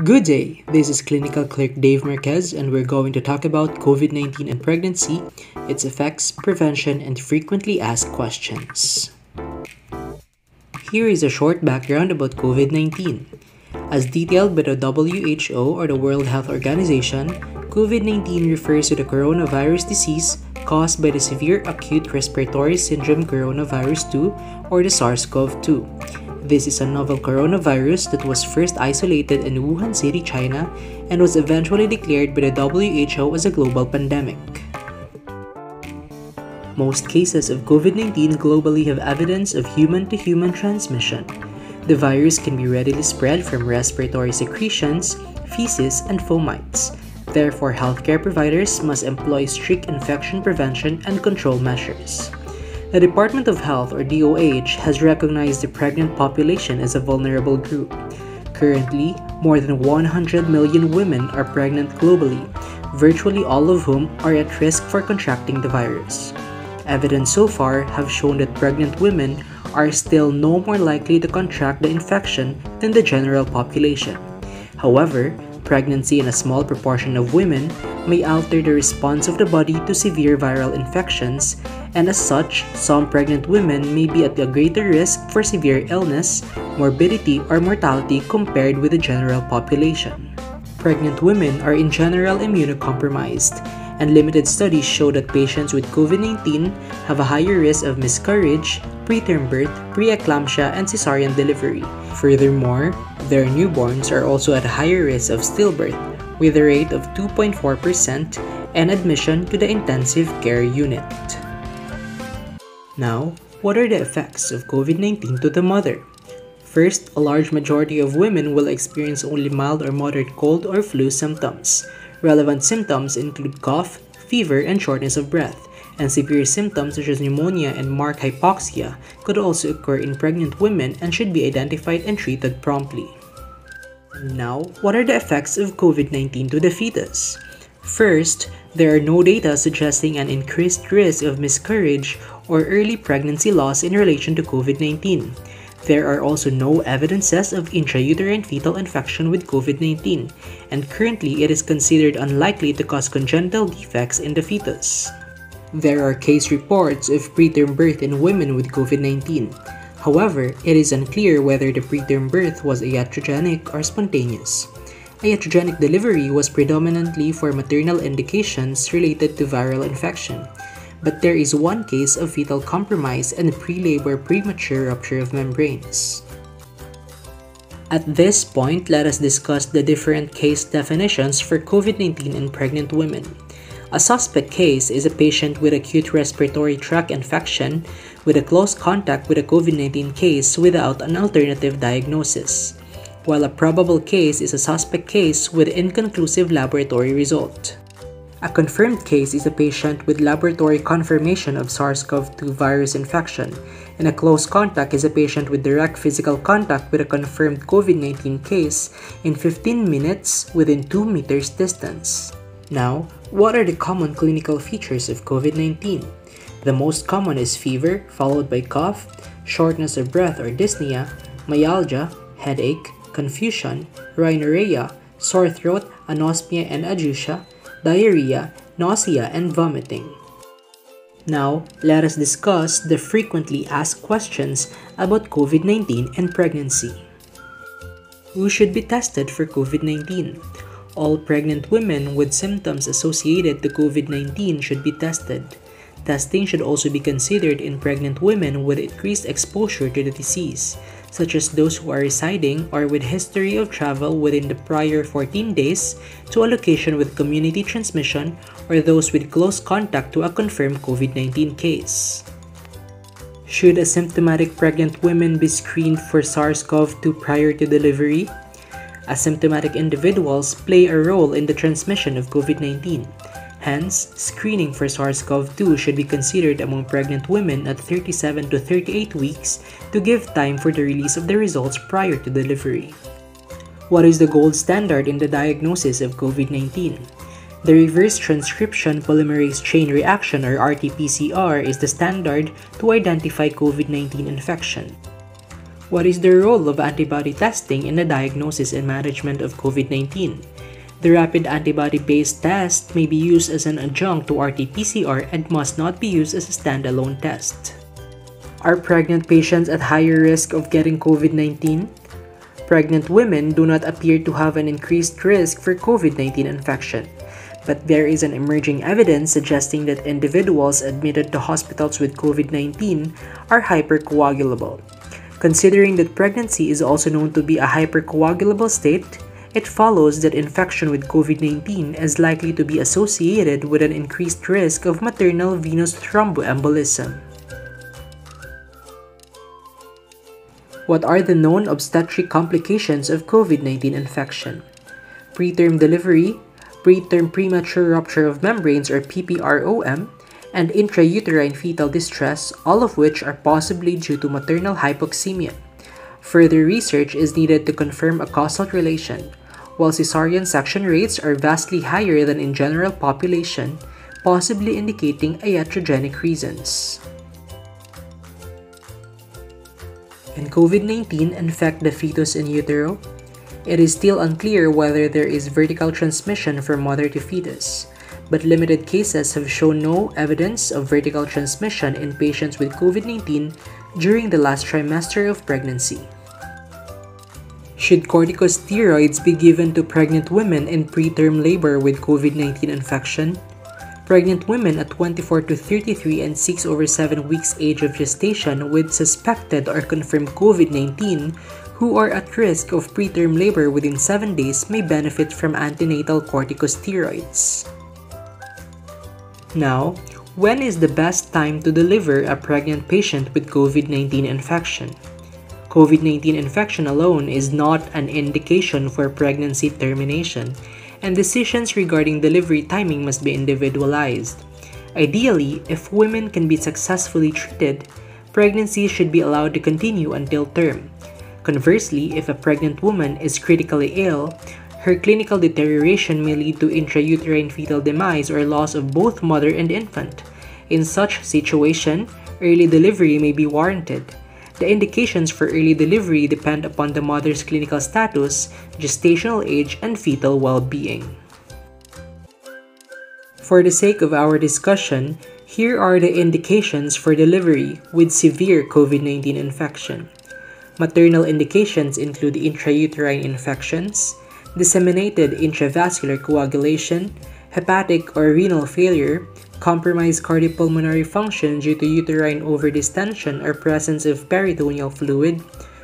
Good day, this is Clinical Clerk Dave Marquez, and we're going to talk about COVID-19 and pregnancy, its effects, prevention, and frequently asked questions. Here is a short background about COVID-19. As detailed by the WHO or the World Health Organization, COVID-19 refers to the coronavirus disease caused by the severe acute respiratory syndrome coronavirus 2 or the SARS-CoV-2. This is a novel coronavirus that was first isolated in Wuhan City, China, and was eventually declared by the WHO as a global pandemic. Most cases of COVID-19 globally have evidence of human-to-human transmission. The virus can be readily spread from respiratory secretions, feces, and fomites. Therefore, healthcare providers must employ strict infection prevention and control measures. The Department of Health, or DOH, has recognized the pregnant population as a vulnerable group. Currently, more than 100 million women are pregnant globally, virtually all of whom are at risk for contracting the virus. Evidence so far have shown that pregnant women are still no more likely to contract the infection than the general population. However, pregnancy in a small proportion of women may alter the response of the body to severe viral infections, and as such, some pregnant women may be at a greater risk for severe illness, morbidity, or mortality compared with the general population. Pregnant women are in general immunocompromised, and limited studies show that patients with COVID-19 have a higher risk of miscarriage, preterm birth, preeclampsia, and cesarean delivery. Furthermore, their newborns are also at a higher risk of stillbirth, with a rate of 2.4% and admission to the intensive care unit. Now, what are the effects of COVID-19 to the mother? First, a large majority of women will experience only mild or moderate cold or flu symptoms. Relevant symptoms include cough, fever, and shortness of breath, and severe symptoms such as pneumonia and marked hypoxia could also occur in pregnant women and should be identified and treated promptly. Now, what are the effects of COVID-19 to the fetus? First, there are no data suggesting an increased risk of miscarriage or early pregnancy loss in relation to COVID-19. There are also no evidences of intrauterine fetal infection with COVID-19, and currently it is considered unlikely to cause congenital defects in the fetus. There are case reports of preterm birth in women with COVID-19. However, it is unclear whether the preterm birth was iatrogenic or spontaneous. Iatrogenic delivery was predominantly for maternal indications related to viral infection, but there is one case of fetal compromise and pre-labor premature rupture of membranes. At this point, let us discuss the different case definitions for COVID-19 in pregnant women. A suspect case is a patient with acute respiratory tract infection with a close contact with a COVID-19 case without an alternative diagnosis, while a probable case is a suspect case with inconclusive laboratory result. A confirmed case is a patient with laboratory confirmation of SARS-CoV-2 virus infection, and a close contact is a patient with direct physical contact with a confirmed COVID-19 case in 15 minutes within 2 meters distance. Now, what are the common clinical features of COVID-19? The most common is fever, followed by cough, shortness of breath or dyspnea, myalgia, headache, confusion, rhinorrhea, sore throat, anosmia and ageusia, diarrhea, nausea, and vomiting. Now, let us discuss the frequently asked questions about COVID-19 and pregnancy. Who should be tested for COVID-19? All pregnant women with symptoms associated to COVID-19 should be tested. Testing should also be considered in pregnant women with increased exposure to the disease, such as those who are residing or with history of travel within the prior 14 days to a location with community transmission, or those with close contact to a confirmed COVID-19 case. Should asymptomatic pregnant women be screened for SARS-CoV-2 prior to delivery? Asymptomatic individuals play a role in the transmission of COVID-19. Hence, screening for SARS-CoV-2 should be considered among pregnant women at 37 to 38 weeks to give time for the release of the results prior to delivery. What is the gold standard in the diagnosis of COVID-19? The reverse transcription polymerase chain reaction, or RT-PCR, is the standard to identify COVID-19 infection. What is the role of antibody testing in the diagnosis and management of COVID-19? The rapid antibody-based test may be used as an adjunct to RT-PCR and must not be used as a standalone test. Are pregnant patients at higher risk of getting COVID-19? Pregnant women do not appear to have an increased risk for COVID-19 infection, but there is an emerging evidence suggesting that individuals admitted to hospitals with COVID-19 are hypercoagulable. Considering that pregnancy is also known to be a hypercoagulable state, it follows that infection with COVID-19 is likely to be associated with an increased risk of maternal venous thromboembolism. What are the known obstetric complications of COVID-19 infection? Preterm delivery, preterm premature rupture of membranes or PPROM, and intrauterine fetal distress, all of which are possibly due to maternal hypoxemia. Further research is needed to confirm a causal relation. While cesarean section rates are vastly higher than in general population, possibly indicating iatrogenic reasons. Can COVID-19 infect the fetus in utero? It is still unclear whether there is vertical transmission from mother to fetus, but limited cases have shown no evidence of vertical transmission in patients with COVID-19 during the last trimester of pregnancy. Should corticosteroids be given to pregnant women in preterm labor with COVID-19 infection? Pregnant women at 24 to 33 and 6/7 weeks age of gestation with suspected or confirmed COVID-19 who are at risk of preterm labor within 7 days may benefit from antenatal corticosteroids. Now, when is the best time to deliver a pregnant patient with COVID-19 infection? COVID-19 infection alone is not an indication for pregnancy termination, and decisions regarding delivery timing must be individualized. Ideally, if women can be successfully treated, pregnancy should be allowed to continue until term. Conversely, if a pregnant woman is critically ill, her clinical deterioration may lead to intrauterine fetal demise or loss of both mother and infant. In such situation, early delivery may be warranted. The indications for early delivery depend upon the mother's clinical status, gestational age, and fetal well-being. For the sake of our discussion, here are the indications for delivery with severe COVID-19 infection. Maternal indications include intrauterine infections, disseminated intravascular coagulation, hepatic or renal failure, compromised cardiopulmonary function due to uterine overdistension or presence of peritoneal fluid,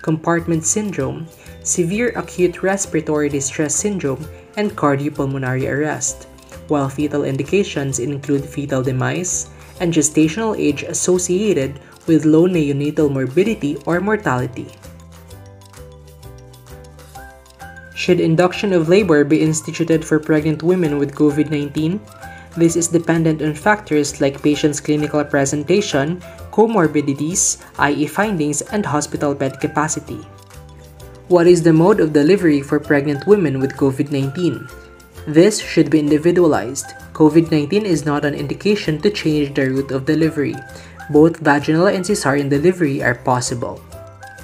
compartment syndrome, severe acute respiratory distress syndrome, and cardiopulmonary arrest, while fetal indications include fetal demise and gestational age associated with low neonatal morbidity or mortality. Should induction of labor be instituted for pregnant women with COVID-19? This is dependent on factors like patient's clinical presentation, comorbidities, IE findings, and hospital bed capacity. What is the mode of delivery for pregnant women with COVID-19? This should be individualized. COVID-19 is not an indication to change the route of delivery. Both vaginal and cesarean delivery are possible.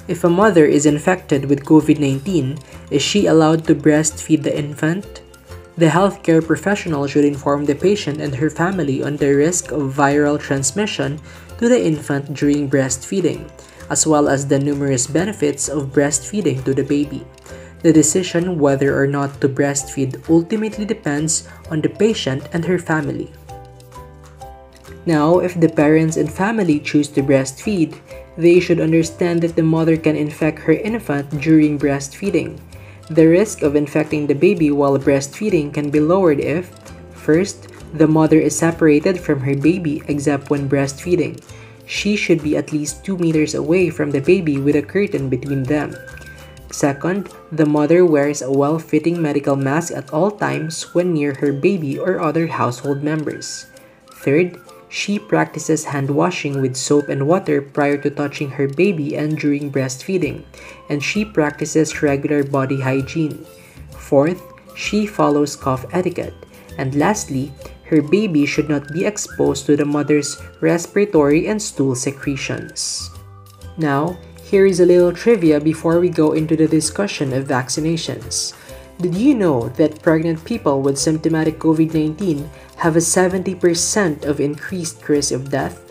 If a mother is infected with COVID-19, is she allowed to breastfeed the infant? The healthcare professional should inform the patient and her family on the risk of viral transmission to the infant during breastfeeding, as well as the numerous benefits of breastfeeding to the baby. The decision whether or not to breastfeed ultimately depends on the patient and her family. Now, if the parents and family choose to breastfeed, they should understand that the mother can infect her infant during breastfeeding. The risk of infecting the baby while breastfeeding can be lowered if, first, the mother is separated from her baby except when breastfeeding. She should be at least 2 meters away from the baby with a curtain between them. Second, the mother wears a well-fitting medical mask at all times when near her baby or other household members. Third, she practices hand washing with soap and water prior to touching her baby and during breastfeeding, and she practices regular body hygiene. Fourth, she follows cough etiquette. And lastly, her baby should not be exposed to the mother's respiratory and stool secretions. Now, Here is a little trivia before we go into the discussion of vaccinations. Did you know that pregnant people with symptomatic COVID-19 have a 70% of increased risk of death?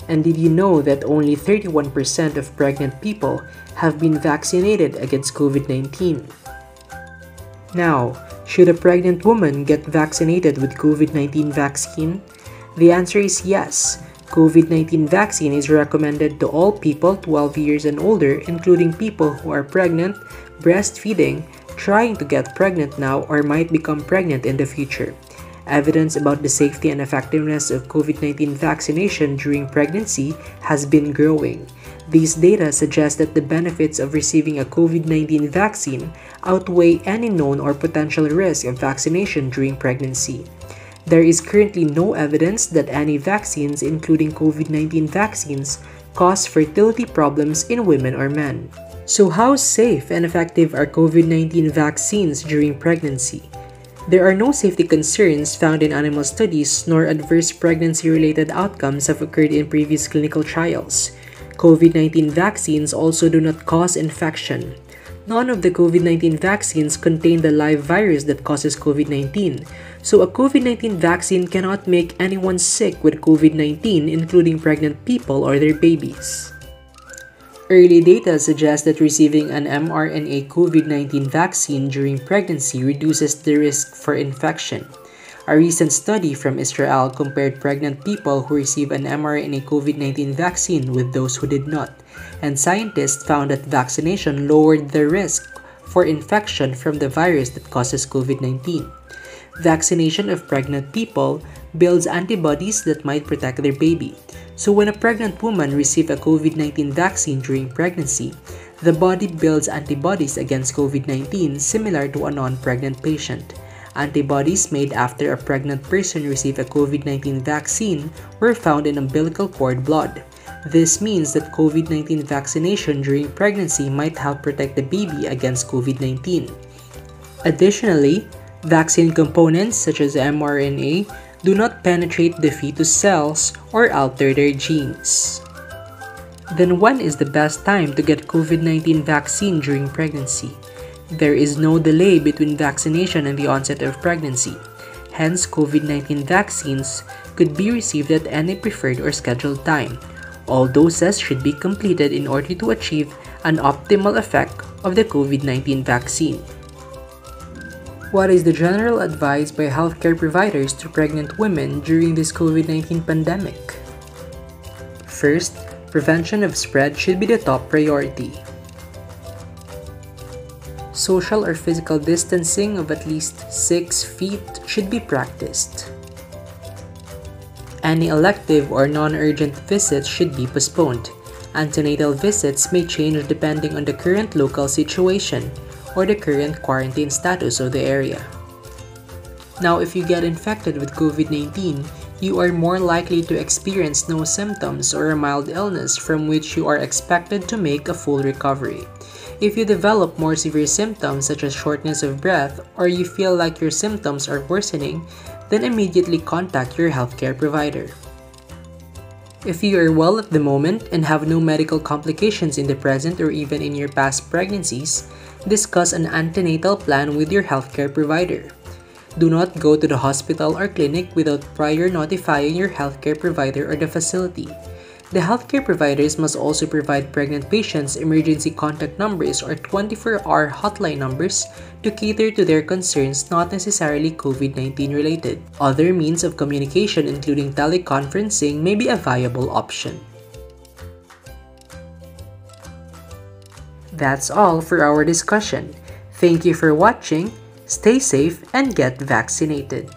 And did you know that only 31% of pregnant people have been vaccinated against COVID-19? Now, should a pregnant woman get vaccinated with COVID-19 vaccine? The answer is yes. COVID-19 vaccine is recommended to all people 12 years and older, including people who are pregnant, breastfeeding, trying to get pregnant now, or might become pregnant in the future. Evidence about the safety and effectiveness of COVID-19 vaccination during pregnancy has been growing. These data suggest that the benefits of receiving a COVID-19 vaccine outweigh any known or potential risk of vaccination during pregnancy. There is currently no evidence that any vaccines, including COVID-19 vaccines, cause fertility problems in women or men. So how safe and effective are COVID-19 vaccines during pregnancy? There are no safety concerns found in animal studies, nor adverse pregnancy-related outcomes have occurred in previous clinical trials. COVID-19 vaccines also do not cause infection. None of the COVID-19 vaccines contain the live virus that causes COVID-19, so a COVID-19 vaccine cannot make anyone sick with COVID-19, including pregnant people or their babies. Early data suggests that receiving an mRNA COVID-19 vaccine during pregnancy reduces the risk for infection. A recent study from Israel compared pregnant people who receive an mRNA COVID-19 vaccine with those who did not, and scientists found that vaccination lowered the risk for infection from the virus that causes COVID-19. Vaccination of pregnant people builds antibodies that might protect their baby. So when a pregnant woman receives a COVID-19 vaccine during pregnancy, the body builds antibodies against COVID-19 similar to a non-pregnant patient. Antibodies made after a pregnant person received a COVID-19 vaccine were found in umbilical cord blood. This means that COVID-19 vaccination during pregnancy might help protect the baby against COVID-19. Additionally, vaccine components such as mRNA do not penetrate the fetus cells or alter their genes. Then when is the best time to get COVID-19 vaccine during pregnancy? There is no delay between vaccination and the onset of pregnancy. Hence, COVID-19 vaccines could be received at any preferred or scheduled time. All doses should be completed in order to achieve an optimal effect of the COVID-19 vaccine. What is the general advice by healthcare providers to pregnant women during this COVID-19 pandemic? First, prevention of spread should be the top priority. Social or physical distancing of at least 6 feet should be practiced. Any elective or non-urgent visits should be postponed. Antenatal visits may change depending on the current local situation or the current quarantine status of the area. Now, if you get infected with COVID-19, you are more likely to experience no symptoms or a mild illness from which you are expected to make a full recovery. If you develop more severe symptoms such as shortness of breath or you feel like your symptoms are worsening, then immediately contact your healthcare provider. If you are well at the moment and have no medical complications in the present or even in your past pregnancies, discuss an antenatal plan with your healthcare provider. Do not go to the hospital or clinic without prior notifying your healthcare provider or the facility. The healthcare providers must also provide pregnant patients emergency contact numbers or 24-hour hotline numbers to cater to their concerns not necessarily COVID-19 related. Other means of communication including teleconferencing may be a viable option. That's all for our discussion. Thank you for watching. Stay safe and get vaccinated.